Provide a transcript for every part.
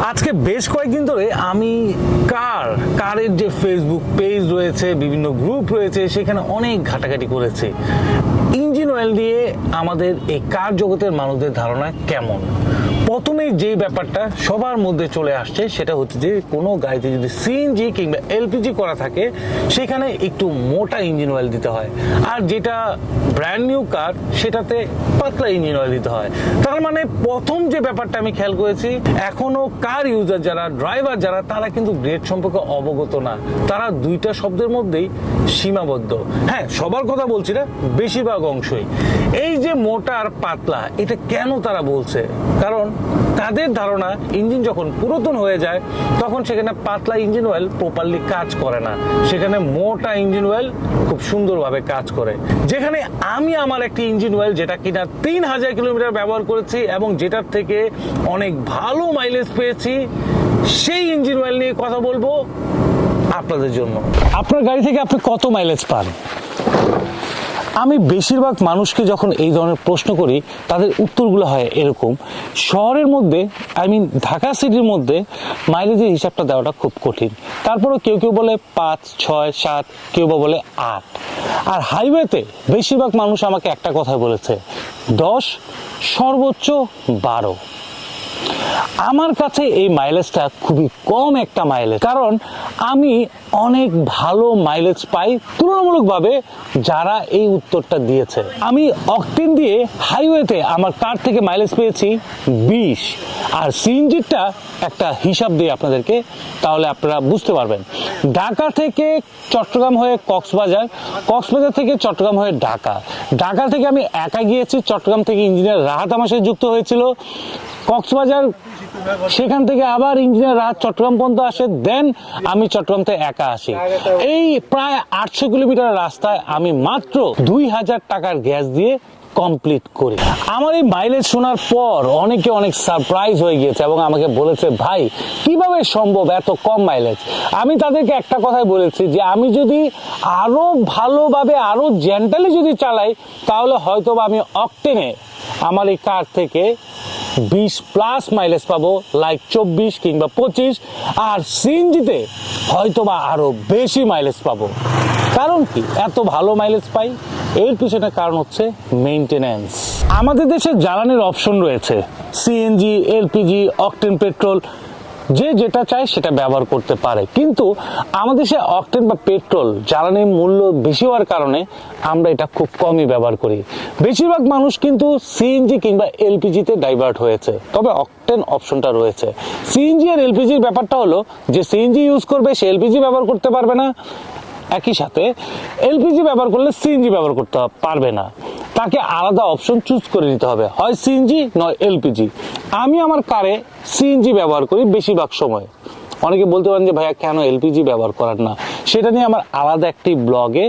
আজকে বেশ কয়েকদিন ধরে আমি কারের যে ফেসবুক পেজ রয়েছে, বিভিন্ন গ্রুপ রয়েছে, সেখানে অনেক ঘাটাঘাটি করেছি। ইঞ্জিন অয়েল দিয়ে আমাদের এই কার জগতের মানুষদের ধারণা কেমন। প্রথমে যে ব্যাপারটা সবার মধ্যে চলে আসছে সেটা হচ্ছে যে কোনো গাড়িতে যদি সিএনজি কিংবা এলপিজি করা থাকে সেখানে একটু মোটা ইঞ্জিন অয়েল দিতে হয়, আর যেটা ব্র্যান্ড নিউ কার সেটাতে পাতলা ইঞ্জিন অয়েল দিতে হয়। তার মানে প্রথম যে ব্যাপারটা আমি খেয়াল করেছি, এখনো কার ইউজার যারা, ড্রাইভার যারা, তারা কিন্তু গ্রেড সম্পর্কে অবগত না। তারা দুইটা শব্দের মধ্যেই সীমাবদ্ধ। হ্যাঁ, সবার কথা বলছি না, বেশিরভাগ অংশই। এই যে মোটা আর পাতলা, এটা কেন তারা বলছে? কারণ তাদের ধারণা ইঞ্জিন যখন পুরাতন হয়ে যায় তখন সেখানে পাতলা ইঞ্জিন অয়েল প্রপারলি কাজ করে না, সেখানে মোটা ইঞ্জিন অয়েল খুব সুন্দরভাবে কাজ করে। যেখানে আমি আমার একটি ইঞ্জিন অয়েল যেটা কিনা 3000 কিলোমিটার ব্যবহার করেছি এবং যেটার থেকে অনেক ভালো মাইলেজ পেয়েছি, সেই ইঞ্জিন অয়েল নিয়ে কথা বলবো আপনাদের জন্য। আপনার গাড়ি থেকে আপনি কত মাইলেজ পান? আমি বেশিরভাগ মানুষকে যখন এই ধরনের প্রশ্ন করি তাদের উত্তরগুলো হয় এরকম। শহরের মধ্যে, ঢাকা সিটির মধ্যে মাইলেজের হিসাবটা দেওয়াটা খুব কঠিন। তারপরেও কেউ কেউ বলে 5, 6, 7, কেউ বা বলে 8। আর হাইওয়েতে বেশিরভাগ মানুষ আমাকে একটা কথা বলেছে, 10, সর্বোচ্চ 12। আমার কাছে এই মাইলেজটা খুবই কম একটা মাইলেজ, কারণ আমি অনেক ভালো মাইলেজ পাই তুলনামূলকভাবে যারা এই উত্তরটা দিয়েছে। আমি অকটেন দিয়ে হাইওয়েতে আমার কার থেকে মাইলেজ পেয়েছি 20, আর সিএনজিটা একটা হিসাব দিয়ে আপনাদেরকে, তাহলে আপনারা বুঝতে পারবেন। ঢাকা থেকে চট্টগ্রাম হয়ে কক্সবাজার, কক্সবাজার থেকে চট্টগ্রাম হয়ে ঢাকা, ঢাকা থেকে আমি একা গিয়েছি, চট্টগ্রাম থেকে ইঞ্জিনিয়ার রাহাত আমার সাথে যুক্ত হয়েছিল, কক্সবাজার, সেখান থেকে আবার ইঞ্জিনিয়ার রাত চট্টগ্রাম পর্যন্ত আসে, দেন আমি চট্টগ্রাম থেকে একা আসি। এই প্রায় 800 কিলোমিটার রাস্তায় আমি মাত্র 2000 টাকার গ্যাস দিয়ে কমপ্লিট করি। আমার এই মাইলেজ শোনার পর অনেকে অনেক সারপ্রাইজ হয়ে গিয়েছে এবং আমাকে বলেছে, ভাই কিভাবে সম্ভব এত কম মাইলেজ? আমি তাদেরকে একটা কথাই বলেছি যে আমি যদি আরো ভালোভাবে, আরো জেন্টালি যদি চালাই, তাহলে হয়তো আমি অকটেনে আমার এই কার থেকে 20+ মাইলেজ পাবো, লাইক 24 কিংবা 25, আর সিএনজিতে হয়তোবা আরো বেশি মাইলেজ পাবো। কারণ কি এত ভালো মাইলেজ পাই? এর পিছনে কারণ হচ্ছে মেইনটেনেন্স। আমাদের দেশে জ্বালানির অপশন রয়েছে, সিএনজি, এলপিজি, অকটেন পেট্রোল, যে যেটা চায় সেটা ব্যবহার করতে পারে। কিন্তু আমাদের দেশে অকটেন বা পেট্রোল জ্বালানির মূল্য বেশি হওয়ার কারণে আমরা এটা খুব কমই ব্যবহার করি। বেশিরভাগ মানুষ কিন্তু সিএনজি কিংবা এলপিজিতে ডাইভার্ট হয়েছে, তবে অকটেন অপশনটা রয়েছে। সিএনজি আর এলপিজির ব্যাপারটা হলো যে সিএনজি ইউজ করবে সে এলপিজি ব্যবহার করতে পারবে না, একই সাথে এলপিজি ব্যবহার করলে সিএনজি ব্যবহার করতে পারবে না। তাকে আলাদা অপশন চুজ করে নিতে হবে, হয় সিএনজি নয় এলপিজি। আমি আমার কারে সিএনজি ব্যবহার করি বেশিরভাগ সময়। অনেকে বলতে পারেন যে ভাইয়া কেন এলপিজি ব্যবহার করার না, সেটা নিয়ে আমার আলাদা একটি ব্লগে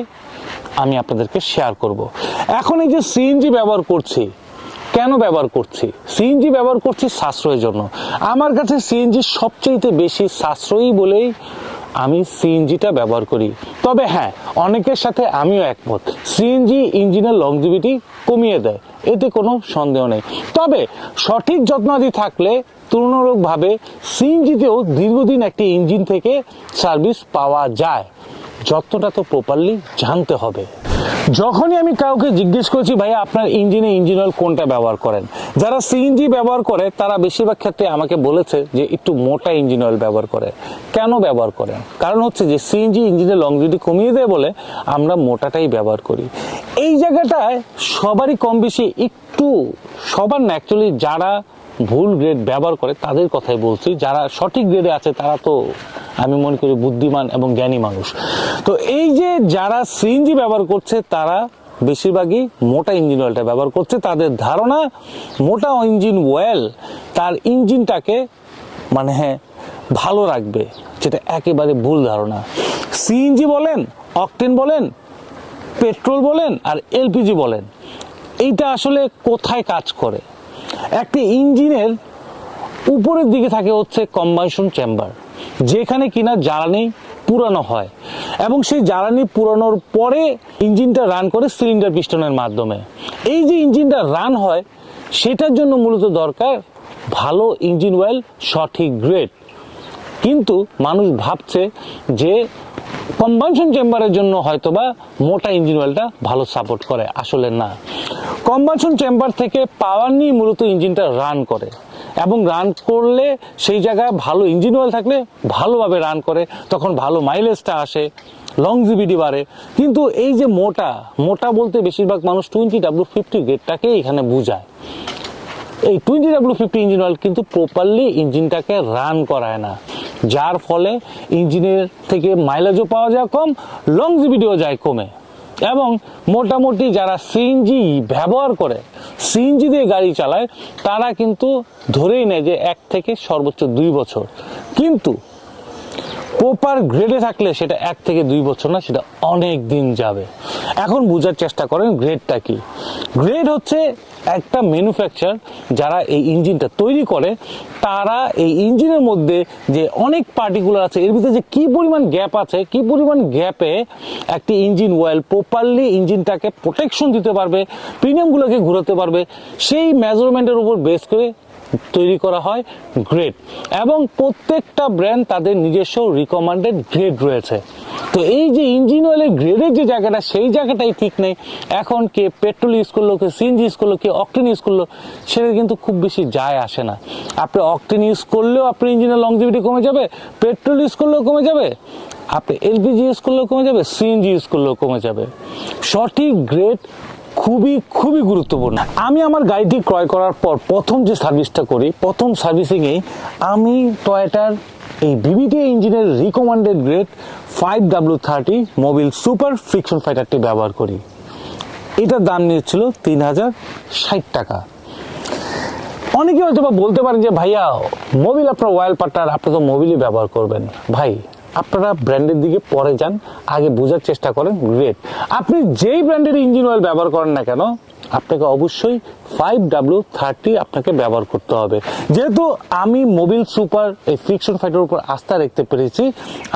আমি আপনাদেরকে শেয়ার করব। এখন এই যে সিএনজি ব্যবহার করছি, কেন ব্যবহার করছি? সিএনজি ব্যবহার করছি সাশ্রয়ের জন্য। আমার কাছে সিএনজি সবচেয়ে বেশি সাশ্রয়ী বলেই আমি সিএনজিটা ব্যবহার করি। তবে হ্যাঁ, অনেকের সাথে আমিও একমত, সিএনজি ইঞ্জিনের লংজিভিটি কমিয়ে দেয়, এতে কোনো সন্দেহ নেই। তবে সঠিক যত্নাদি থাকলে তুলনামূলকভাবে সিএনজিতেও দীর্ঘদিন একটি ইঞ্জিন থেকে সার্ভিস পাওয়া যায়। যত্নটা তো প্রপারলি জানতে হবে। যখনই আমি কাউকে জিজ্ঞেস করছি ভাইয়া আপনার ইঞ্জিনে ইঞ্জিন অয়েল কোনটা ব্যবহার করেন, যারা সিএনজি ব্যবহার করে তারা বেশিরভাগ ক্ষেত্রে আমাকে বলেছে যে একটু মোটা ইঞ্জিন অয়েল ব্যবহার করে। কেন ব্যবহার করেন? কারণ হচ্ছে যে সিএনজি ইঞ্জিনের লংজিভিটি কমিয়ে দেয় বলে আমরা মোটাটাই ব্যবহার করি। এই জায়গাটায় সবারই কম বেশি একটু, সবার না অ্যাকচুয়ালি, যারা ভুল গ্রেড ব্যবহার করে তাদের কথাই বলছি। যারা সঠিক গ্রেডে আছে তারা তো আমি মনে করি বুদ্ধিমান এবং জ্ঞানী মানুষ। তো এই যে যারা সিএনজি ব্যবহার করছে তারা বেশিরভাগই মোটা ইঞ্জিন অয়েলটা ব্যবহার করছে। তাদের ধারণা মোটা ইঞ্জিন অয়েল তার ইঞ্জিনটাকে ভালো রাখবে, যেটা একেবারে ভুল ধারণা। সিএনজি বলেন, অকটেন বলেন, পেট্রোল বলেন আর এলপিজি বলেন, এইটা আসলে কোথায় কাজ করে? একটি ইঞ্জিনের উপরের দিকে থাকে হচ্ছে কম্বাসন চেম্বার, যেখানে কিনা জ্বালানি পুরানো হয় এবং সেই জ্বালানি পুরানোর পরে ইঞ্জিনটা রান করে সিলিন্ডার পিস্টনের মাধ্যমে। এই যে ইঞ্জিনটা রান হয় সেটার জন্য মূলত দরকার ভালো ইঞ্জিন অয়েল, সঠিক গ্রেড। কিন্তু মানুষ ভাবছে যে কম্বাসন চেম্বারের জন্য হয়তোবা মোটা ইঞ্জিন অয়েলটা ভালো সাপোর্ট করে, আসলে না। কম্বাসন চেম্বার থেকে পাওয়ার নিয়ে মূলত ইঞ্জিনটা রান করে, এবং রান করলে সেই জায়গায় ভালো ইঞ্জিন অয়েল থাকলে ভালোভাবে রান করে, তখন ভালো মাইলেজটা আসে, লংজিভিটি বাড়ে। কিন্তু এই যে মোটা বলতে বেশিরভাগ মানুষ 20W50 গ্রেডটাকে এখানে বোঝায়। এই 20W50 ইঞ্জিন অয়েল কিন্তু প্রপারলি ইঞ্জিনটাকে রান করায় না, যার ফলে ইঞ্জিনের থেকে মাইলেজও পাওয়া যায় কম, লংজিভিটিও যায় কমে। এবং মোটামুটি যারা সিএনজি ব্যবহার করে, সিএনজি দিয়ে গাড়ি চালায়, তারা কিন্তু ধরেই নেয় যে 1 থেকে সর্বোচ্চ 2 বছর। কিন্তু প্রপার গ্রেডে থাকলে সেটা 1 থেকে 2 বছর না, সেটা অনেক দিন যাবে। এখন বোঝার চেষ্টা করেন গ্রেডটা কি। গ্রেড হচ্ছে একটা ম্যানুফ্যাকচার যারা এই ইঞ্জিনটা তৈরি করে, তারা এই ইঞ্জিনের মধ্যে যে অনেক পার্টিকুলার আছে, এর ভিতরে যে কি পরিমাণ গ্যাপ আছে, কি পরিমাণ গ্যাপে একটি ইঞ্জিন অয়েল প্রপারলি ইঞ্জিনটাকে প্রোটেকশন দিতে পারবে, প্রিমিয়ামগুলোকে ঘোরাতে পারবে, সেই মেজারমেন্টের উপর বেস করে তৈরি করা হয় গ্রেড। এবং প্রত্যেকটা ব্র্যান্ড তাদের নিজস্ব রিকমান্ডেড গ্রেড রয়েছে। তো এই যে ইঞ্জিন অয়েলের গ্রেডের যে জায়গাটা, সেই জায়গাটাই ঠিক নেই। এখন কে পেট্রোল ইউজ করলো, কে সিএনজি ইউজ করলো, কে অকটেন ইউজ করলো, সেটা কিন্তু খুব বেশি যায় আসে না। আপনি অকটেন ইউজ করলেও আপনার ইঞ্জিনের লংজিভিটি কমে যাবে, পেট্রোল ইউজ করলেও কমে যাবে, আপনি এলপিজি ইউজ করলেও কমে যাবে, সিএনজি ইউজ করলেও কমে যাবে। সঠিক গ্রেড খুবই গুরুত্বপূর্ণ। আমি আমার গাড়িটি ক্রয় করার পর প্রথম যে সার্ভিসটা করি, প্রথম সার্ভিসিংয়েই আমি টয়োটার এই বিবিটি ইঞ্জিনের recommended grade 5W30 Mobil super friction ফাইটারটি ব্যবহার করি। এটার দাম নিয়েছিল 3060 টাকা। অনেকে হয়তো বা বলতে পারেন যে ভাইয়া, মোবিল আপনার অয়েল পার্টনার, আপনি তো মোবিলই ব্যবহার করবেন। ভাই, আপনারা ব্র্যান্ডের দিকে পরে যান, আগে বোঝার চেষ্টা করেন গ্রেড। আপনি যেই ব্র্যান্ডের ইঞ্জিন অয়েল ব্যবহার করেন না কেন, আপনাকে অবশ্যই 5W30 আপনাকে ব্যবহার করতে হবে। যেহেতু আমি মোবিল সুপার এই ফ্রিকশন ফাইটার উপর আস্থা রাখতে পেরেছি,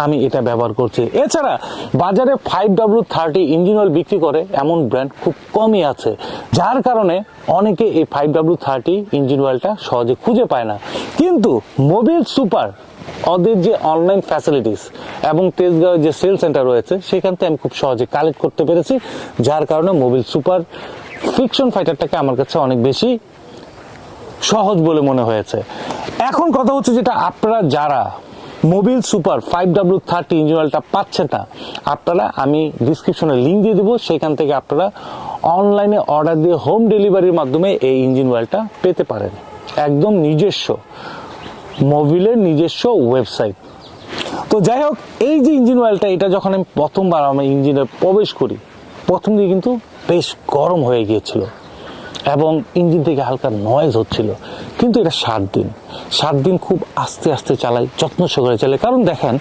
আমি এটা ব্যবহার করছি। এছাড়া বাজারে 5W30 ইঞ্জিন অয়েল বিক্রি করে এমন ব্র্যান্ড খুব কমই আছে, যার কারণে অনেকে এই 5W30 ইঞ্জিন অয়েলটা সহজে খুঁজে পায় না। কিন্তু মোবিল সুপার ওদের যে অনলাইন ফ্যাসিলিটিস এবং তেজগাঁওয়ের যে সেল সেন্টার রয়েছে, সেখান থেকে আমি খুব সহজে কালেক্ট করতে পেরেছি, যার কারণে মোবিল সুপার ফ্রিকশন ফাইটারটাকে আমার কাছে অনেক বেশি সহজ বলে মনে হয়েছে। এখন কথা হচ্ছে যেটা, আপনারা যারা মোবিল সুপার 5W30 ইঞ্জিন অয়েলটা পাচ্ছেন না, আপনারা, আমি ডিসক্রিপশনে লিঙ্ক দিয়ে দেবো, সেখান থেকে আপনারা অনলাইনে অর্ডার দিয়ে হোম ডেলিভারির মাধ্যমে এই ইঞ্জিন অয়েলটা পেতে পারেন। একদম নিজস্ব, মোবিলের নিজস্ব ওয়েবসাইট। তো যাই হোক, এই যে ইঞ্জিন অয়েলটা, এটা যখন আমি প্রথমবার আমার ইঞ্জিনে প্রবেশ করি, প্রথম দিকে কিন্তু বেশ গরম হয়ে গিয়েছিল এবং ইঞ্জিন থেকে হালকা নয়েজ হচ্ছিল। কিন্তু এটা 7 দিন খুব আস্তে আস্তে চালাই, যত্ন সহকারে চালাই। কারণ দেখেন,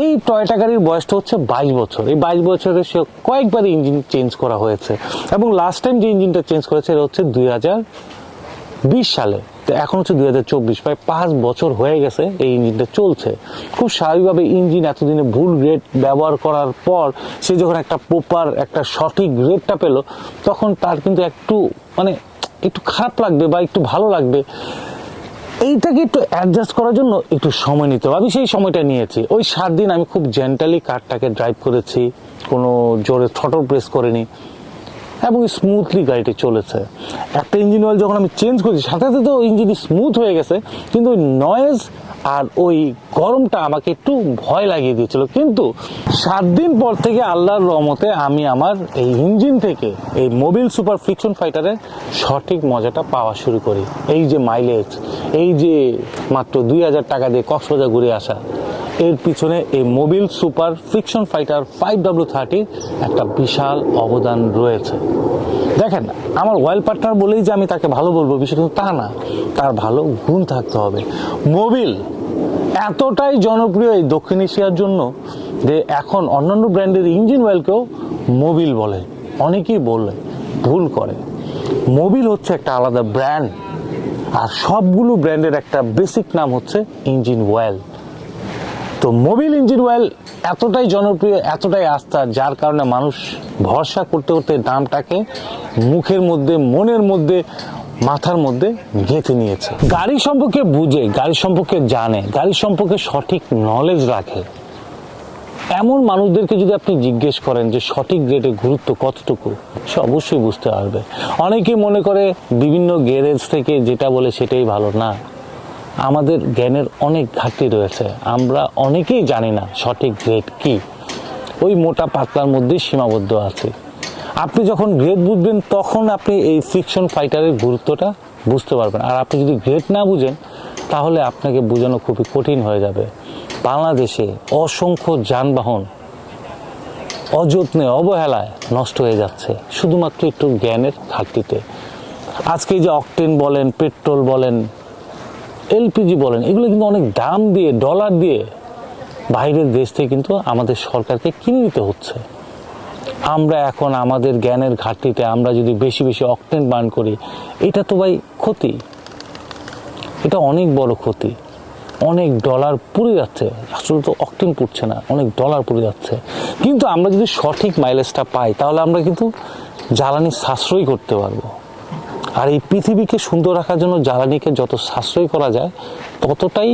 এই টয়োটা গাড়ির বয়সটা হচ্ছে 22 বছর। এই 22 বছরে সে কয়েকবার ইঞ্জিন চেঞ্জ করা হয়েছে, এবং লাস্ট টাইম যে ইঞ্জিনটা চেঞ্জ করেছে এটা হচ্ছে 2020 সালে। তো এখন হচ্ছে 2024, প্রায় 5 বছর হয়ে গেছে এই ইঞ্জিনটা চলছে। খুব স্বাভাবিকভাবে ইঞ্জিন এতদিনে ভুল গ্রেড ব্যবহার করার পর সে যখন একটা প্রপার, একটা সঠিক গ্রেডটা পেল, তখন তার কিন্তু একটু খারাপ লাগবে বা একটু ভালো লাগবে। এইটাকে একটু অ্যাডজাস্ট করার জন্য একটু সময় নিতে হবে। আমি সেই সময়টা নিয়েছি। ওই 7 দিন আমি খুব জেন্টালি কারটাকে ড্রাইভ করেছি, কোনো জোরে থ্রটল প্রেস করিনি, এবং স্মুথলি গাড়িটি চলেছে। একটা ইঞ্জিন অয়েল যখন আমি চেঞ্জ করেছি, সাথে সাথে তো ইঞ্জিন স্মুথ হয়ে গেছে, কিন্তু ওই নয়েজ আর ওই গরমটা আমাকে একটু ভয় লাগিয়ে দিয়েছিল। কিন্তু 7 দিন পর থেকে আল্লাহর রহমতে আমি আমার এই ইঞ্জিন থেকে এই মোবিল সুপার ফ্রিকশন ফাইটারের সঠিক মজাটা পাওয়া শুরু করি। এই যে মাইলেজ, এই যে মাত্র 2000 টাকা দিয়ে কক্সবাজার ঘুরে আসা, এর পিছনে এই Mobil super friction fighter 5W30 একটা বিশাল অবদান রয়েছে। দেখেন, আমার অয়েল পার্টনার বলেই যে আমি তাকে ভালো বলবো বিষয়টা তা না, তার ভালো গুণ থাকতে হবে। মোবিল এতটাই জনপ্রিয় এই দক্ষিণ এশিয়ার জন্য যে এখন অন্যান্য ব্র্যান্ডের ইঞ্জিন অয়েলকেও মোবিল বলে। অনেকেই বলে, ভুল করে। মোবিল হচ্ছে একটা আলাদা ব্র্যান্ড, আর সবগুলো ব্র্যান্ডের একটা বেসিক নাম হচ্ছে ইঞ্জিন অয়েল। তো মোবিল ইঞ্জিন অয়েল এতটাই জনপ্রিয়, এতটাই আস্থা, যার কারণে মানুষ ভরসা করতে করতে দামটাকে মুখের মধ্যে, মনের মধ্যে মাথার মধ্যে গেঁথে নিয়েছে। গাড়ি সম্পর্কে বুঝে, গাড়ি সম্পর্কে জানে, গাড়ি সম্পর্কে সঠিক নলেজ রাখে এমন মানুষদেরকে যদি আপনি জিজ্ঞেস করেন যে সঠিক গ্রেডের গুরুত্ব কতটুকু, সে অবশ্যই বুঝতে পারবে। অনেকেই মনে করে বিভিন্ন গ্যারেজ থেকে যেটা বলে সেটাই ভালো। না, আমাদের জ্ঞানের অনেক ঘাটতি রয়েছে, আমরা অনেকেই জানি না সঠিক গ্রেড কি, ওই মোটা পাতলার মধ্যেই সীমাবদ্ধ আছে। আপনি যখন গ্রেড বুঝবেন তখন আপনি এই ফ্রিকশন ফাইটারের গুরুত্বটা বুঝতে পারবেন। আর আপনি যদি গ্রেড না বুঝেন তাহলে আপনাকে বোঝানো খুবই কঠিন হয়ে যাবে। বাংলাদেশে অসংখ্য যানবাহন অযত্নে অবহেলায় নষ্ট হয়ে যাচ্ছে শুধুমাত্র একটু জ্ঞানের ঘাটতিতে। আজকে যে অকটেন বলেন, পেট্রোল বলেন, এলপিজি বলেন, এগুলো কিন্তু অনেক দাম দিয়ে, ডলার দিয়ে বাইরের দেশ থেকে কিন্তু আমাদের সরকারকে কিনে নিতে হচ্ছে। আমরা এখন আমাদের জ্ঞানের ঘাটতিতে আমরা যদি বেশি বেশি অকটেন বার্ন করি, এটা তো ভাই ক্ষতি, এটা অনেক বড় ক্ষতি। অনেক ডলার পুড়ে যাচ্ছে, আসলে তো অকটেন পুড়ছে না, অনেক ডলার পুড়ে যাচ্ছে। কিন্তু আমরা যদি সঠিক মাইলেজটা পাই তাহলে আমরা কিন্তু জ্বালানি সাশ্রয় করতে পারবো। আর এই পৃথিবীকে সুন্দর রাখার জন্য জ্বালানিকে যত সাশ্রয় করা যায় ততটাই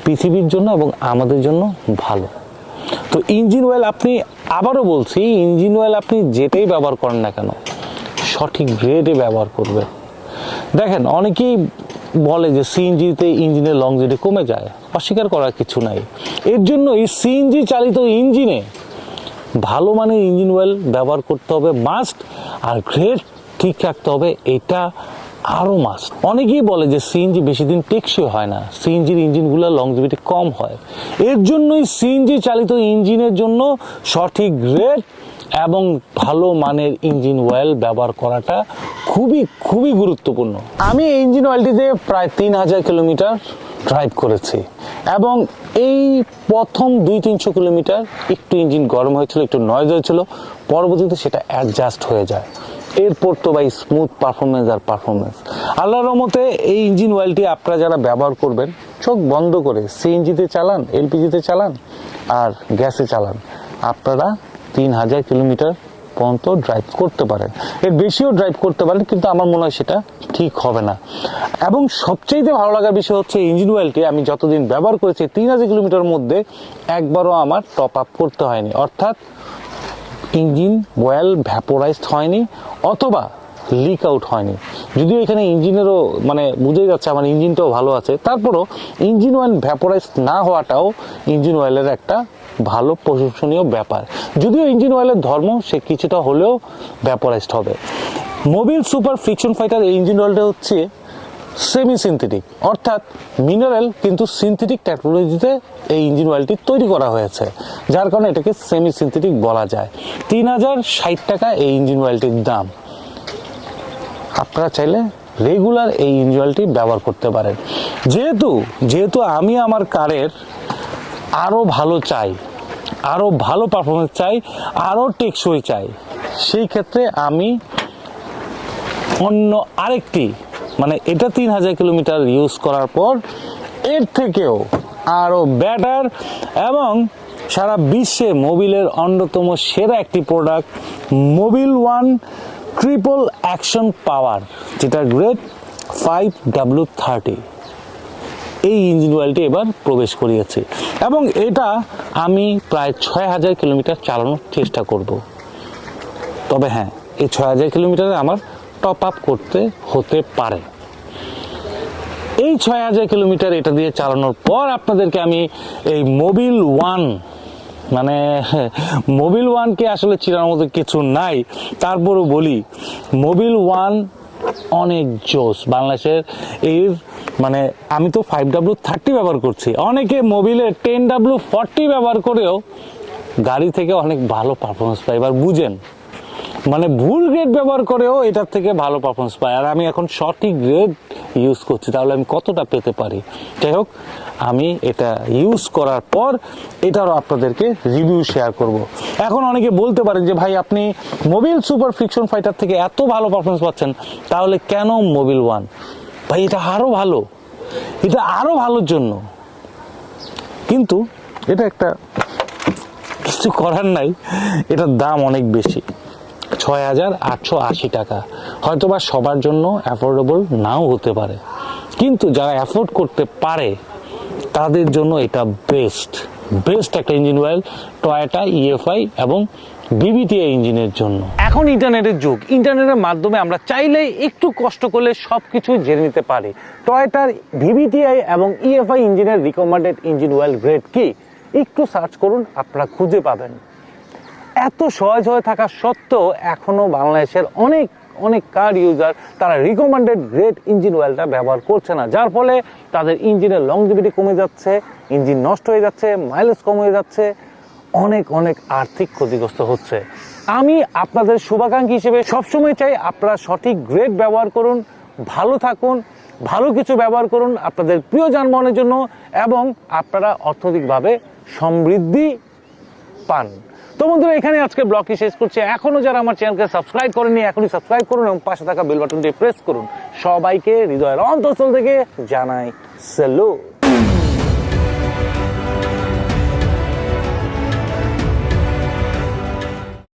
পৃথিবীর জন্য এবং আমাদের জন্য ভালো। তো ইঞ্জিন অয়েল আপনি, আবারও বলছি, ইঞ্জিন অয়েল আপনি যেটাই ব্যবহার করেন না কেন সঠিক গ্রেডে ব্যবহার করবেন। দেখেন, অনেকেই বলে যে সিএনজিতে ইঞ্জিনের লংজিভিটি কমে যায়, অস্বীকার করার কিছু নাই। এর জন্য এই সিএনজি চালিত ইঞ্জিনে ভালো মানের ইঞ্জিন অয়েল ব্যবহার করতে হবে মাস্ট, আর গ্রেড ঠিক রাখতে হবে, এটা আরও মাস্ট। অনেকেই বলে যে সিএনজি বেশি দিন টেকসই হয় না, সিএনজির ইঞ্জিনগুলোর লংজিভিটি কম হয়। এর জন্যই সিএনজি চালিত ইঞ্জিনের জন্য সঠিক গ্রেড এবং ভালো মানের ইঞ্জিন অয়েল ব্যবহার করাটা খুবই খুবই গুরুত্বপূর্ণ। আমি এই ইঞ্জিন অয়েলটিতে প্রায় 3000 কিলোমিটার ড্রাইভ করেছি এবং এই প্রথম 200-300 কিলোমিটার একটু ইঞ্জিন গরম হয়েছিল, একটু নয়েজ হয়েছিল, পরবর্তীতে সেটা অ্যাডজাস্ট হয়ে যায়। এরপর তো ভাই স্মুথ পারফরমেন্স আর পারফরমেন্স। আল্লাহর রহমতে এই ইঞ্জিন অয়েলটি আপনারা যারা ব্যবহার করবেন চোখ বন্ধ করে সিএনজিতে চালান, এলপিজিতে চালান আর গ্যাসে চালান, আপনারা 3000 কিলোমিটার পর্যন্ত ড্রাইভ করতে পারেন। এর বেশিও ড্রাইভ করতে পারেন, কিন্তু আমার মনে হয় সেটা ঠিক হবে না। এবং সবচেয়ে ভালো লাগার বিষয় হচ্ছে ইঞ্জিন অয়েলটি আমি যতদিন ব্যবহার করেছি 3000 কিলোমিটার মধ্যে একবারও আমার টপ আপ করতে হয়নি, অর্থাৎ ইঞ্জিন অয়েল ভ্যাপোরাইজড হয়নি অথবা লিক আউট হয়নি। যদিও এখানে ইঞ্জিনেরও মানে বুঝেই যাচ্ছে আমার ইঞ্জিনটাও ভালো আছে, তারপরও ইঞ্জিন অয়েল ভ্যাপোরাইজড না হওয়াটাও ইঞ্জিন অয়েলের একটা ভালো প্রশংসনীয় ব্যাপার। যদিও ইঞ্জিন অয়েলের ধর্ম সে কিছুটা হলেও ভ্যাপোরাইজড হবে। মোবিল সুপার ফ্রিকশন ফাইটার এই ইঞ্জিন অয়েলটা হচ্ছে সেমি সিনথেটিক, অর্থাৎ মিনারেল কিন্তু সিনথেটিক টেকনোলজিতে এই ইঞ্জিন অয়েলটি তৈরি করা হয়েছে, যার কারণে এটাকে সেমি সিনথেটিক বলা যায়। 3060 টাকা এই ইঞ্জিন অয়েলটির দাম। আপনারা চাইলে রেগুলার এই ইঞ্জিন অয়েলটি ব্যবহার করতে পারেন। যেহেতু আমি আমার কারের আরও ভালো চাই, আরও ভালো পারফরমেন্স চাই, আরও টেকসই চাই, সেই ক্ষেত্রে আমি অন্য আরেকটি মানে এটা 3000 কিলোমিটার ইউজ করার পর এর থেকেও আরও বেটার এবং সারা বিশ্বে মোবিলের অন্যতম সেরা একটি product Mobil one triple action power, যেটা গ্রেড 5W30, এই ইঞ্জিন অয়েলটি এবার প্রবেশ করিয়েছে এবং এটা আমি প্রায় 6000 কিলোমিটার চালানোর চেষ্টা করব। তবে হ্যাঁ, এই 6000 কিলোমিটারে আমার টপ আপ করতে হতে পারে। এই 6000 কিলোমিটার এটা দিয়ে চালানোর পর আপনাদেরকে আমি এই মোবিল ওয়ান, মানে মোবিল ওয়ানকে আসলে চিনার মতো কিছু নাই, তারপরও বলি মোবিল ওয়ান অনেক জোস। বাংলাদেশের এর মানে আমি তো 5W30 ব্যবহার করছি, অনেকে মোবিলের 10W40 ব্যবহার করেও গাড়ি থেকে অনেক ভালো পারফরমেন্স পায়। এবার বুঝেন, মানে ভুল গ্রেড ব্যবহার করেও এটার থেকে ভালো পারফরমেন্স পায়, আর আমি এখন সঠিক গ্রেড ইউজ করছি, তাহলে আমি কতটা পেতে পারি। যাই হোক, আমি এটা ইউজ করার পর এটারও আপনাদেরকে রিভিউ শেয়ার করব। এখন অনেকে বলতে পারেন যে ভাই আপনি মোবিল সুপার ফ্রিকশন ফাইটার থেকে এত ভালো পারফরমেন্স পাচ্ছেন, তাহলে কেন মোবিল ওয়ান? ভাই এটা আরও ভালো, এটা আরও ভালোর জন্য, কিন্তু এটা একটা কিছু করার নাই, এটার দাম অনেক বেশি, 6880 টাকা। হয়তোবা সবার জন্য অ্যাফোর্ডেবল নাও হতে পারে, কিন্তু যারা অ্যাফোর্ড করতে পারে তাদের জন্য এটা বেস্ট একটা ইঞ্জিন অয়েল টয়োটা ইএফআই এবং বিবিটিআই ইঞ্জিনের জন্য। এখন ইন্টারনেটের যুগ, ইন্টারনেটের মাধ্যমে আমরা চাইলেই একটু কষ্ট করলে সব কিছু জেনে নিতে পারি। টয়োটার ভিভিটিআই এবং ইএফআই ইঞ্জিনের রিকমেন্ডেড ইঞ্জিন অয়েল গ্রেড কি, একটু সার্চ করুন, আপনারা খুঁজে পাবেন। এত সহজ হয়ে থাকা সত্ত্বেও এখনো বাংলাদেশের অনেক কার ইউজার তারা রিকমেন্ডেড গ্রেড ইঞ্জিন অয়েলটা ব্যবহার করছে না, যার ফলে তাদের ইঞ্জিনের লংজিভিটি কমে যাচ্ছে, ইঞ্জিন নষ্ট হয়ে যাচ্ছে, মাইলেজ কম হয়ে যাচ্ছে, অনেক আর্থিক ক্ষতিগ্রস্ত হচ্ছে। আমি আপনাদের শুভাকাঙ্ক্ষী হিসেবে সবসময় চাই আপনারা সঠিক গ্রেড ব্যবহার করুন, ভালো থাকুন, ভালো কিছু ব্যবহার করুন আপনাদের প্রিয় যানবাহনের জন্য, এবং আপনারা অর্থনৈতিকভাবে সমৃদ্ধি পান। তো বন্ধুরা, এখানে আজকে ব্লগটি শেষ করছি। এখনো যারা আমার চ্যানেলকে সাবস্ক্রাইব করেনি, এখনই সাবস্ক্রাইব করুন এবং পাশে থাকা বেল বাটনটি প্রেস করুন। সবাইকে হৃদয়ের অন্তঃস্থল থেকে জানাই স্যালুট।